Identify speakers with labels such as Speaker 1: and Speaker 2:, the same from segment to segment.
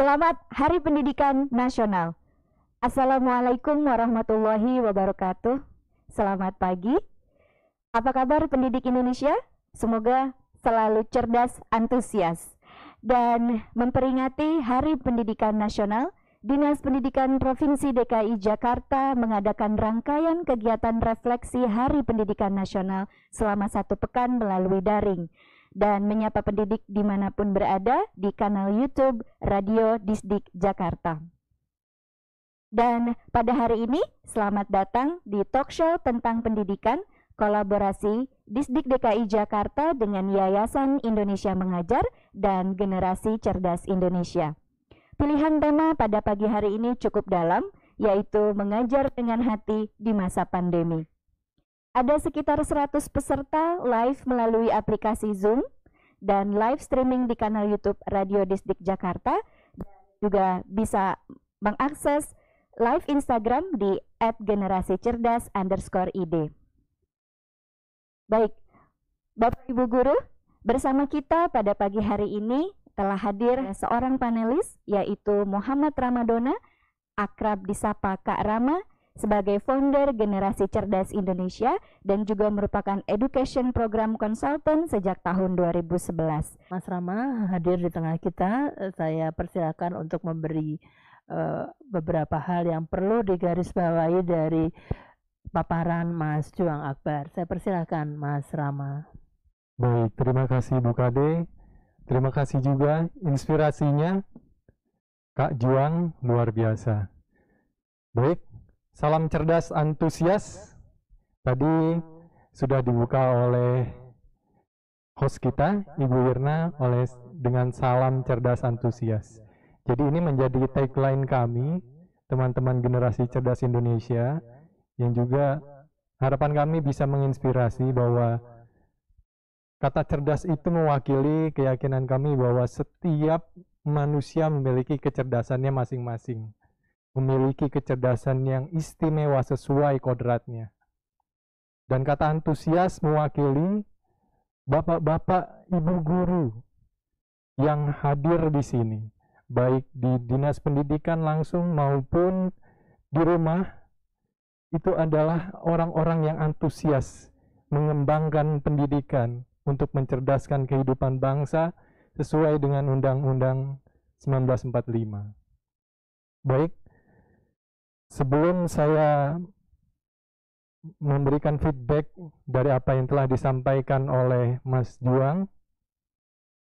Speaker 1: Selamat Hari Pendidikan Nasional. Assalamualaikum warahmatullahi wabarakatuh. Selamat pagi. Apa kabar pendidik Indonesia? Semoga selalu cerdas, antusias. Dan memperingati Hari Pendidikan Nasional, Dinas Pendidikan Provinsi DKI Jakarta mengadakan rangkaian kegiatan refleksi Hari Pendidikan Nasional selama 1 pekan melalui daring dan menyapa pendidik dimanapun berada di kanal YouTube Radio Disdik Jakarta. Dan pada hari ini, selamat datang di talk show tentang pendidikan, kolaborasi Disdik DKI Jakarta dengan Yayasan Indonesia Mengajar dan Generasi Cerdas Indonesia. Pilihan tema pada pagi hari ini cukup dalam, yaitu mengajar dengan hati di masa pandemi. Ada sekitar 100 peserta live melalui aplikasi Zoom dan live streaming di kanal YouTube Radio Disdik Jakarta. Juga bisa mengakses live Instagram di @generasicerdas_id. Baik, Bapak Ibu Guru, bersama kita pada pagi hari ini telah hadir seorang panelis, yaitu Muhammad Ramadona, akrab disapa Kak Rama, sebagai founder Generasi Cerdas Indonesia dan juga merupakan education program consultant sejak tahun 2011.
Speaker 2: Mas Rama hadir di tengah kita, saya persilakan untuk memberi beberapa hal yang perlu digarisbawahi dari paparan Mas Juang Akbar. Saya persilakan Mas Rama.
Speaker 3: Baik, terima kasih Bu Kade. Terima kasih juga inspirasinya Kak Juang, luar biasa. Baik, salam cerdas antusias. Tadi sudah dibuka oleh host kita, Ibu Wirna, dengan salam cerdas antusias. Jadi ini menjadi tagline kami, teman-teman Generasi Cerdas Indonesia, yang juga harapan kami bisa menginspirasi bahwa kata cerdas itu mewakili keyakinan kami bahwa setiap manusia memiliki kecerdasannya masing-masing, memiliki kecerdasan yang istimewa sesuai kodratnya. Dan kata antusias mewakili bapak-bapak, ibu guru yang hadir di sini, baik di Dinas Pendidikan langsung maupun di rumah, itu adalah orang-orang yang antusias mengembangkan pendidikan untuk mencerdaskan kehidupan bangsa sesuai dengan Undang-Undang 1945. Baik, sebelum saya memberikan feedback dari apa yang telah disampaikan oleh Mas Juang,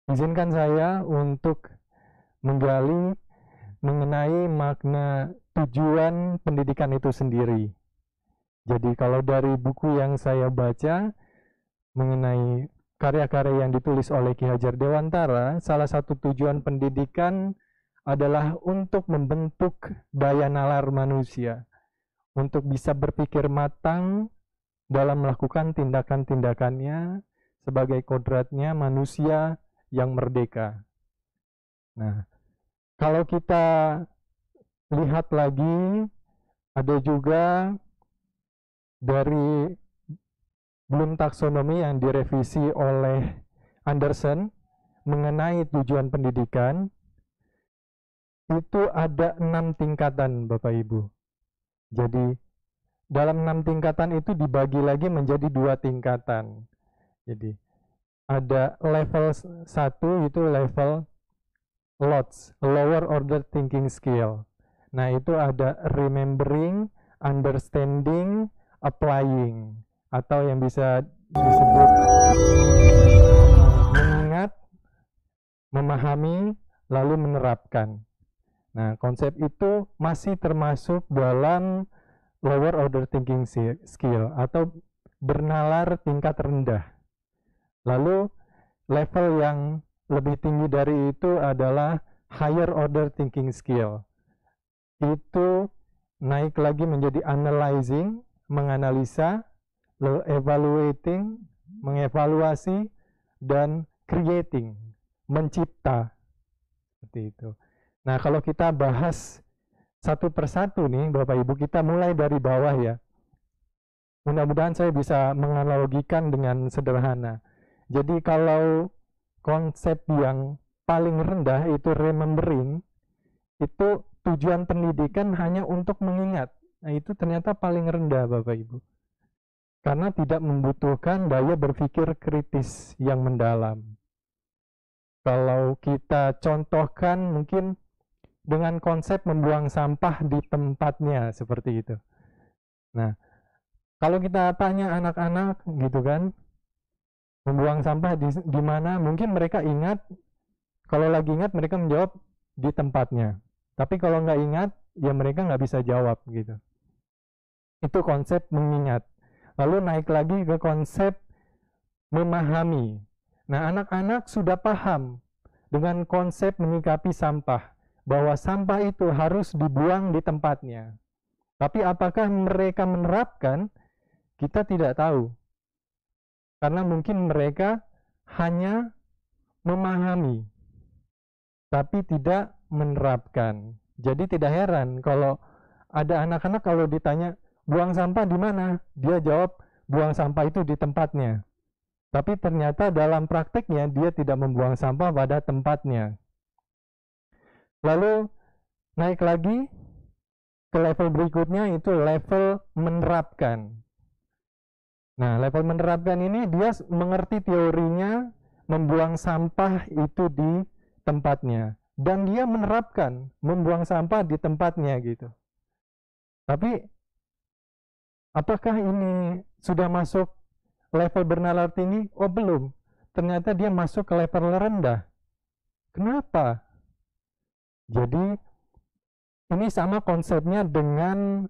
Speaker 3: izinkan saya untuk menggali mengenai makna tujuan pendidikan itu sendiri. Jadi kalau dari buku yang saya baca mengenai karya-karya yang ditulis oleh Ki Hajar Dewantara, salah satu tujuan pendidikan adalah untuk membentuk daya nalar manusia, untuk bisa berpikir matang dalam melakukan tindakan-tindakannya sebagai kodratnya manusia yang merdeka. Nah, kalau kita lihat lagi, ada juga dari Bloom taksonomi yang direvisi oleh Anderson mengenai tujuan pendidikan, itu ada 6 tingkatan Bapak Ibu. Jadi dalam 6 tingkatan itu dibagi lagi menjadi 2 tingkatan. Jadi ada level 1 itu level LOTS, lower order thinking skill. Nah itu ada remembering, understanding, applying, atau yang bisa disebut mengingat, memahami, lalu menerapkan. Nah, konsep itu masih termasuk dalam lower order thinking skill atau bernalar tingkat rendah. Lalu level yang lebih tinggi dari itu adalah higher order thinking skill. Itu naik lagi menjadi analyzing, menganalisa, lalu evaluating, mengevaluasi, dan creating, mencipta. Seperti itu. Nah, kalau kita bahas satu persatu nih, Bapak Ibu, kita mulai dari bawah ya. Mudah-mudahan saya bisa menganalogikan dengan sederhana. Jadi kalau konsep yang paling rendah itu remembering, itu tujuan pendidikan hanya untuk mengingat. Nah, itu ternyata paling rendah Bapak Ibu. Karena tidak membutuhkan daya berpikir kritis yang mendalam. Kalau kita contohkan mungkin dengan konsep membuang sampah di tempatnya seperti itu. Nah, kalau kita tanya anak-anak gitu kan, membuang sampah di mana, mungkin mereka ingat, kalau lagi ingat mereka menjawab di tempatnya. Tapi kalau nggak ingat, ya mereka nggak bisa jawab gitu. Itu konsep mengingat. Lalu naik lagi ke konsep memahami. Nah, anak-anak sudah paham dengan konsep menyikapi sampah, bahwa sampah itu harus dibuang di tempatnya. Tapi apakah mereka menerapkan? Kita tidak tahu. Karena mungkin mereka hanya memahami, tapi tidak menerapkan. Jadi tidak heran kalau ada anak-anak kalau ditanya, buang sampah di mana? Dia jawab, buang sampah itu di tempatnya. Tapi ternyata dalam prakteknya dia tidak membuang sampah pada tempatnya. Lalu naik lagi ke level berikutnya, itu level menerapkan. Nah, level menerapkan ini dia mengerti teorinya membuang sampah itu di tempatnya. Dan dia menerapkan membuang sampah di tempatnya gitu. Tapi apakah ini sudah masuk level bernalar tinggi? Oh belum. Ternyata dia masuk ke level rendah. Kenapa? Jadi ini sama konsepnya dengan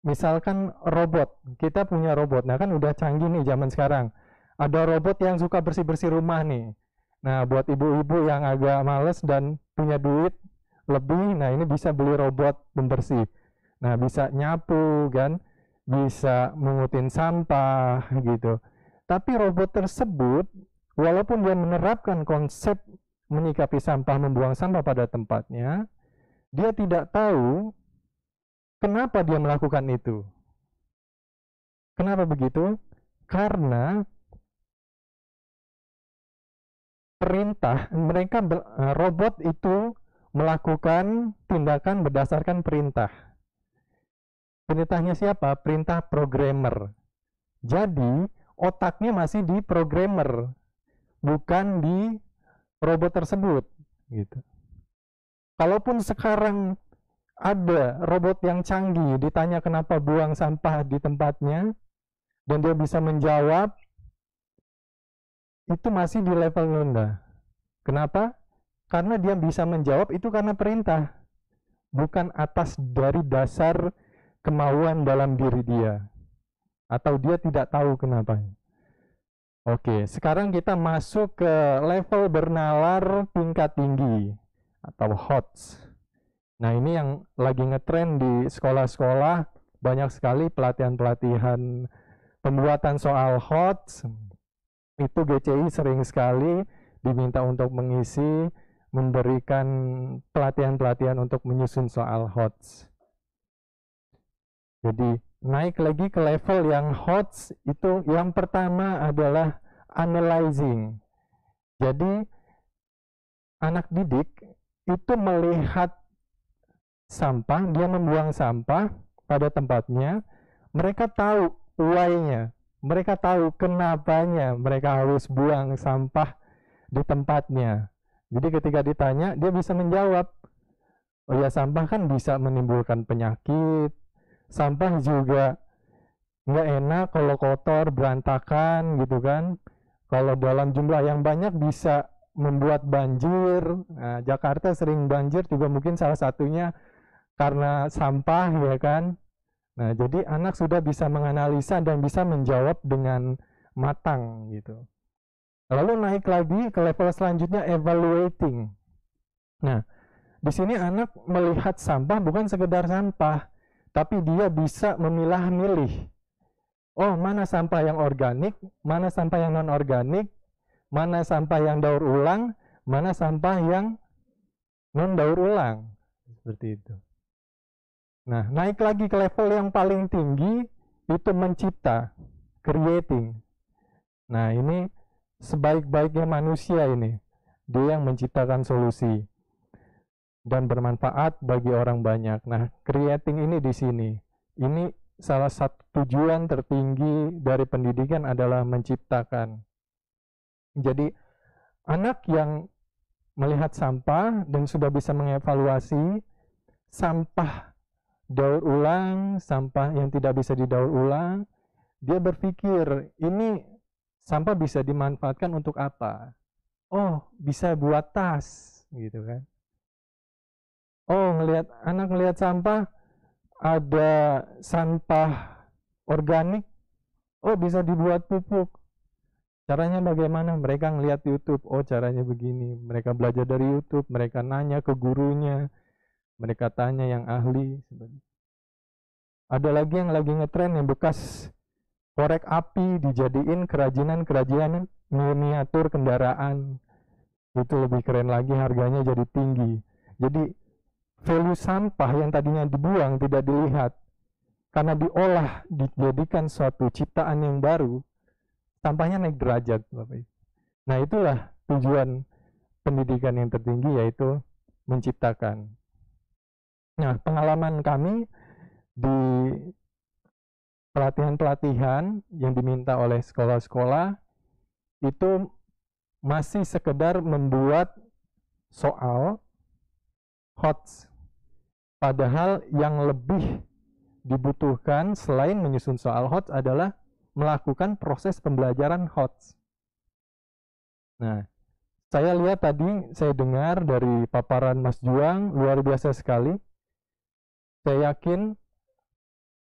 Speaker 3: misalkan robot. Kita punya robot. Nah kan udah canggih nih zaman sekarang. Ada robot yang suka bersih-bersih rumah nih. Nah buat ibu-ibu yang agak males dan punya duit lebih, nah ini bisa beli robot pembersih. Nah bisa nyapu kan, bisa mengutin sampah gitu. Tapi robot tersebut walaupun dia menerapkan konsep menyikapi sampah, membuang sampah pada tempatnya, dia tidak tahu kenapa dia melakukan itu. Kenapa begitu? Karena perintah, mereka robot itu melakukan tindakan berdasarkan perintah. Perintahnya siapa? Perintah programmer. Jadi otaknya masih di programmer, bukan di robot tersebut gitu. Kalaupun sekarang ada robot yang canggih ditanya kenapa buang sampah di tempatnya dan dia bisa menjawab, itu masih di level rendah. Kenapa? Karena dia bisa menjawab itu karena perintah, bukan atas dari dasar kemauan dalam diri dia, atau dia tidak tahu kenapa. Oke, sekarang kita masuk ke level bernalar tingkat tinggi atau HOTS. Nah ini yang lagi ngetren di sekolah-sekolah, banyak sekali pelatihan-pelatihan pembuatan soal HOTS. Itu GCI sering sekali diminta untuk mengisi, memberikan pelatihan-pelatihan untuk menyusun soal HOTS. Jadi naik lagi ke level yang HOTS, itu yang pertama adalah analyzing. Jadi anak didik itu melihat sampah, dia membuang sampah pada tempatnya, mereka tahu why-nya, mereka tahu kenapanya mereka harus buang sampah di tempatnya. Jadi ketika ditanya, dia bisa menjawab, oh ya sampah kan bisa menimbulkan penyakit, sampah juga nggak enak kalau kotor, berantakan gitu kan. Kalau dalam jumlah yang banyak bisa membuat banjir. Nah, Jakarta sering banjir juga mungkin salah satunya karena sampah ya kan. Nah, jadi anak sudah bisa menganalisa dan bisa menjawab dengan matang gitu. Lalu naik lagi ke level selanjutnya, evaluating. Nah, di sini anak melihat sampah bukan sekedar sampah, tapi dia bisa memilah-milih. Oh, mana sampah yang organik, mana sampah yang non-organik, mana sampah yang daur ulang, mana sampah yang non-daur ulang. Seperti itu. Nah, naik lagi ke level yang paling tinggi, itu mencipta, creating. Nah, ini sebaik-baiknya manusia ini, dia yang menciptakan solusi. dan bermanfaat bagi orang banyak. Nah, creating ini di sini. Ini salah satu tujuan tertinggi dari pendidikan adalah menciptakan. Jadi, anak yang melihat sampah dan sudah bisa mengevaluasi sampah daur ulang, sampah yang tidak bisa didaur ulang, dia berpikir, ini sampah bisa dimanfaatkan untuk apa? Oh, bisa buat tas, gitu kan. Oh, anak ngelihat sampah, ada sampah organik, oh bisa dibuat pupuk. Caranya bagaimana? Mereka ngelihat YouTube, oh caranya begini. Mereka belajar dari YouTube, mereka nanya ke gurunya, mereka tanya yang ahli. Ada lagi yang lagi ngetren yang bekas korek api dijadiin kerajinan miniatur kendaraan. Itu lebih keren lagi, harganya jadi tinggi. Jadi value sampah yang tadinya dibuang tidak dilihat, karena diolah dijadikan suatu ciptaan yang baru, sampahnya naik derajat, Bapak Ibu. Nah, itulah tujuan pendidikan yang tertinggi, yaitu menciptakan. Nah, pengalaman kami di pelatihan-pelatihan yang diminta oleh sekolah-sekolah itu masih sekedar membuat soal HOTS. Padahal yang lebih dibutuhkan selain menyusun soal HOTS adalah melakukan proses pembelajaran HOTS. Nah, saya lihat tadi, saya dengar dari paparan Mas Juang, luar biasa sekali. Saya yakin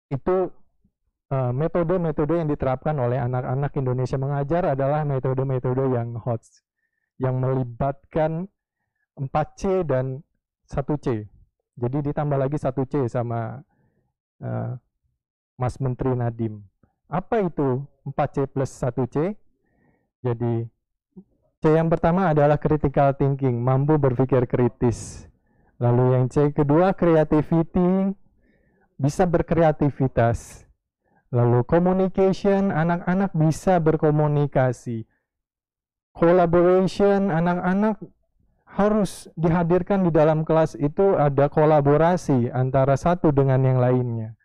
Speaker 3: itu metode-metode yang diterapkan oleh anak-anak Indonesia mengajar adalah metode-metode yang HOTS, yang melibatkan 4C dan 1C. Jadi ditambah lagi 1C sama Mas Menteri Nadiem. Apa itu 4C plus 1C? Jadi C yang pertama adalah critical thinking, mampu berpikir kritis. Lalu yang C kedua creativity, bisa berkreativitas. Lalu communication, anak-anak bisa berkomunikasi. Collaboration, anak-anak harus dihadirkan di dalam kelas itu ada kolaborasi antara satu dengan yang lainnya.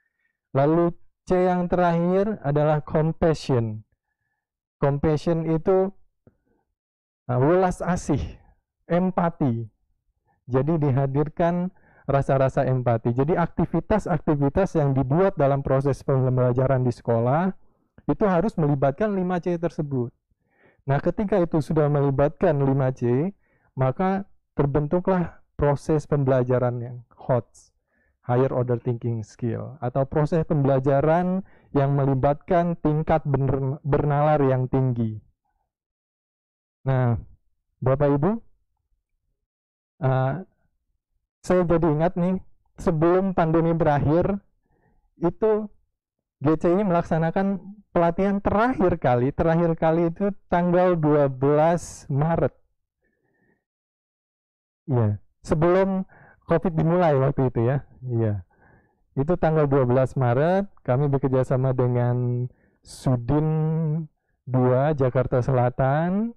Speaker 3: Lalu C yang terakhir adalah compassion. Compassion itu welas asih, empati. Jadi dihadirkan rasa-rasa empati. Jadi aktivitas-aktivitas yang dibuat dalam proses pembelajaran di sekolah itu harus melibatkan 5C tersebut. Nah, ketika itu sudah melibatkan 5C, maka terbentuklah proses pembelajaran yang HOTS, Higher Order Thinking Skill, atau proses pembelajaran yang melibatkan tingkat bernalar yang tinggi. Nah, Bapak Ibu, saya jadi ingat nih, sebelum pandemi berakhir, itu GCI melaksanakan pelatihan terakhir kali itu tanggal 12 Maret. Iya, sebelum COVID dimulai waktu itu ya. Iya. Itu tanggal 12 Maret kami bekerja sama dengan Sudin 2 Jakarta Selatan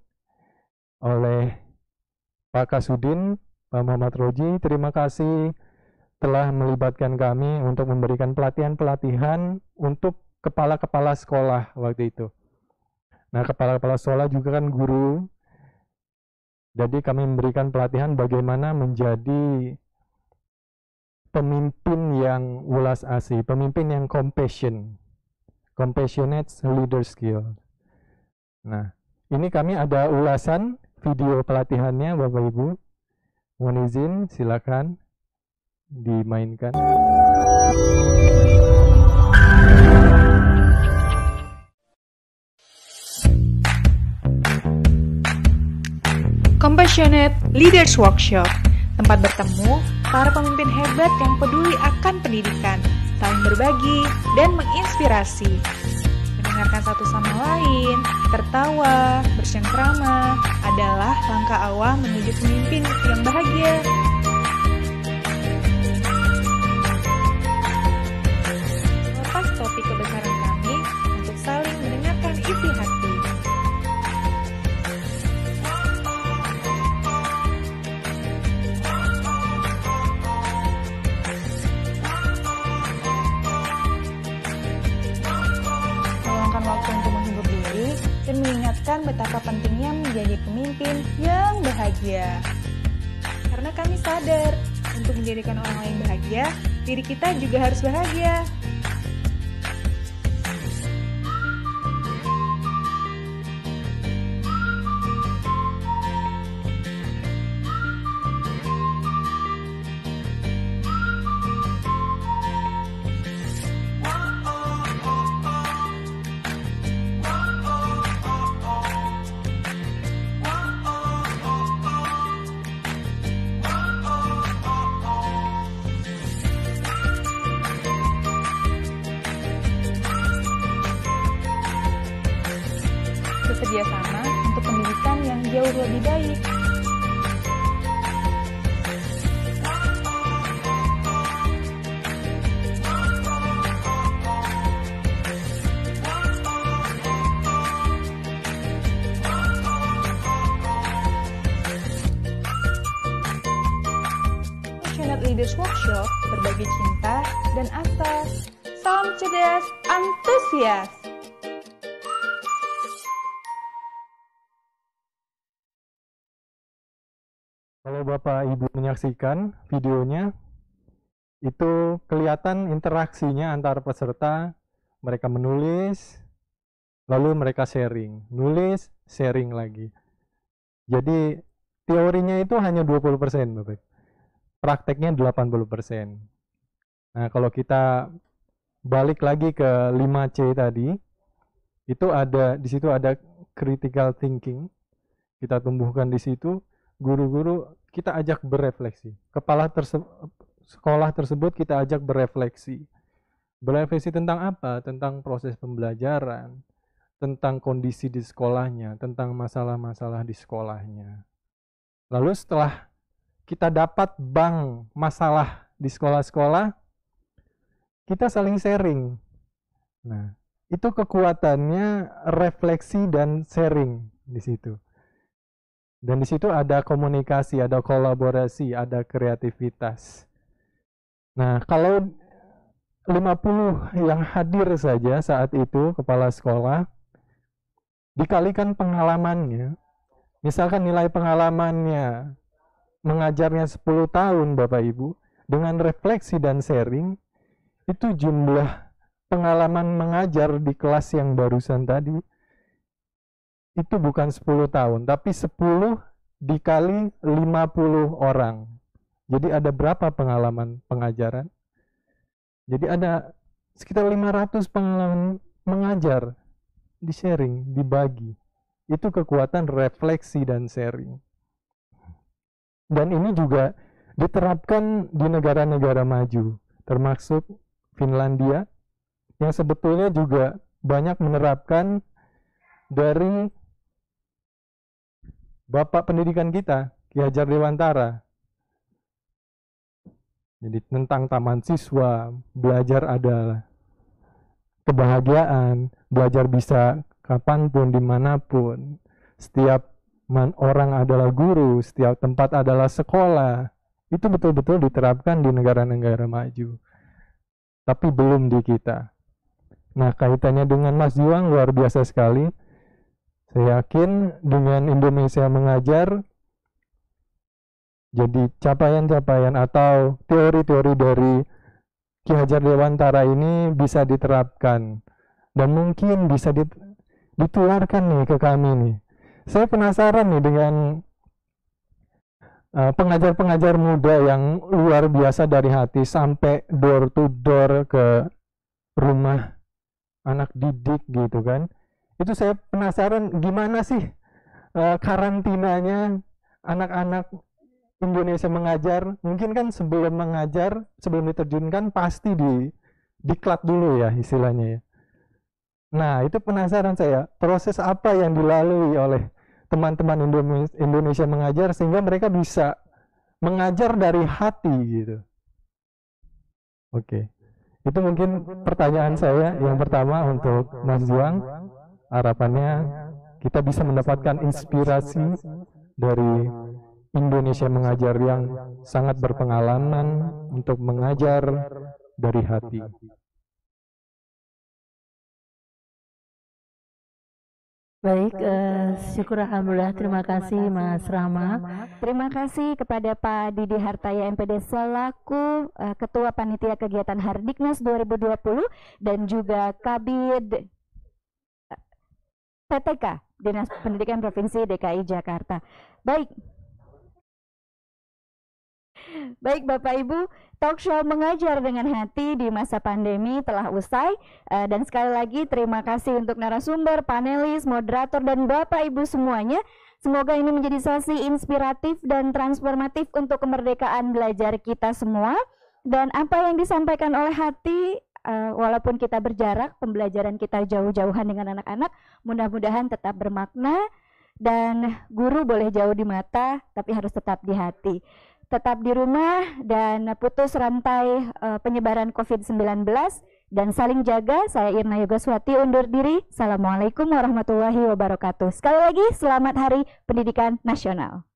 Speaker 3: oleh Pak Kasudin, Pak Muhammad Roji. Terima kasih telah melibatkan kami untuk memberikan pelatihan-pelatihan untuk kepala-kepala sekolah waktu itu. Nah, kepala-kepala sekolah juga kan guru. Jadi kami memberikan pelatihan bagaimana menjadi pemimpin yang welas asih, pemimpin yang compassionate leader skill. Nah, ini kami ada ulasan video pelatihannya, Bapak Ibu. Mohon izin, silakan dimainkan.
Speaker 4: Compassionate Leaders Workshop, tempat bertemu para pemimpin hebat yang peduli akan pendidikan, saling berbagi dan menginspirasi, mendengarkan satu sama lain, tertawa, bersengkrama adalah langkah awal menuju pemimpin yang bahagia. Lepas topik kebesaran kami untuk saling mendengarkan isi hati. tentang betapa pentingnya menjadi pemimpin yang bahagia. Karena kami sadar, untuk menjadikan orang lain bahagia, diri kita juga harus bahagia. Bekerja sama untuk pendidikan yang jauh lebih baik. Passionate Leaders Workshop berbagi cinta dan asa. Salam cerdas, antusias.
Speaker 3: Kalau Bapak Ibu menyaksikan videonya, itu kelihatan interaksinya antar peserta. Mereka menulis, lalu mereka sharing. Nulis, sharing lagi. Jadi teorinya itu hanya 20%, Bapak. Prakteknya 80%. Nah, kalau kita balik lagi ke 5C tadi, itu ada di situ ada critical thinking. Kita tumbuhkan di situ. Guru-guru kita ajak berefleksi. Kepala sekolah tersebut kita ajak berefleksi. Berefleksi tentang apa? Tentang proses pembelajaran, tentang kondisi di sekolahnya, tentang masalah-masalah di sekolahnya. Lalu setelah kita dapat bank masalah di sekolah-sekolah, kita saling sharing. Nah, itu kekuatannya refleksi dan sharing di situ. Dan di situ ada komunikasi, ada kolaborasi, ada kreativitas. Nah, kalau 50 yang hadir saja saat itu kepala sekolah, dikalikan pengalamannya, misalkan nilai pengalamannya mengajarnya 10 tahun Bapak Ibu, dengan refleksi dan sharing, itu jumlah pengalaman mengajar di kelas yang barusan tadi, itu bukan 10 tahun, tapi 10 dikali 50 orang. Jadi ada berapa pengalaman pengajaran? Jadi ada sekitar 500 pengalaman mengajar, di-sharing, dibagi. Itu kekuatan refleksi dan sharing. Dan ini juga diterapkan di negara-negara maju, termasuk Finlandia, yang sebetulnya juga banyak menerapkan dari Bapak pendidikan kita, Ki Hajar Dewantara. Jadi tentang taman siswa, belajar adalah kebahagiaan, belajar bisa kapanpun, dimanapun. Setiap orang adalah guru, setiap tempat adalah sekolah. Itu betul-betul diterapkan di negara-negara maju. Tapi belum di kita. Nah, kaitannya dengan Mas Juang luar biasa sekali. Saya yakin dengan Indonesia mengajar, jadi capaian-capaian atau teori-teori dari Ki Hajar Dewantara ini bisa diterapkan. Dan mungkin bisa ditularkan nih ke kami nih. Saya penasaran nih dengan pengajar-pengajar muda yang luar biasa dari hati sampai door to door ke rumah anak didik gitu kan. Itu saya penasaran gimana sih karantinanya anak-anak Indonesia mengajar. Mungkin kan sebelum mengajar, sebelum diterjunkan pasti diklat dulu ya istilahnya ya. Nah, itu penasaran saya, proses apa yang dilalui oleh teman-teman Indonesia mengajar sehingga mereka bisa mengajar dari hati gitu. Oke. Itu mungkin pertanyaan saya yang pertama untuk Mas Juang. Harapannya kita bisa mendapatkan inspirasi dari Indonesia mengajar yang sangat berpengalaman untuk mengajar dari hati.
Speaker 2: Baik, syukur alhamdulillah. Terima kasih Mas Rama.
Speaker 1: Terima kasih kepada Pak Didi Hartaya MPD selaku Ketua Panitia Kegiatan Hardiknas 2020 dan juga Kabid PTK Dinas Pendidikan Provinsi DKI Jakarta. Baik Bapak Ibu, talk show mengajar dengan hati di masa pandemi telah usai, dan sekali lagi terima kasih untuk narasumber, panelis, moderator, dan Bapak Ibu semuanya. Semoga ini menjadi sesi inspiratif dan transformatif untuk kemerdekaan belajar kita semua. Dan apa yang disampaikan oleh hati, walaupun kita berjarak, pembelajaran kita jauh-jauhan dengan anak-anak, mudah-mudahan tetap bermakna, dan guru boleh jauh di mata, tapi harus tetap di hati. Tetap di rumah dan putus rantai penyebaran COVID-19 dan saling jaga. Saya Irna Yogaswati undur diri. Assalamualaikum warahmatullahi wabarakatuh. Sekali lagi selamat Hari Pendidikan Nasional.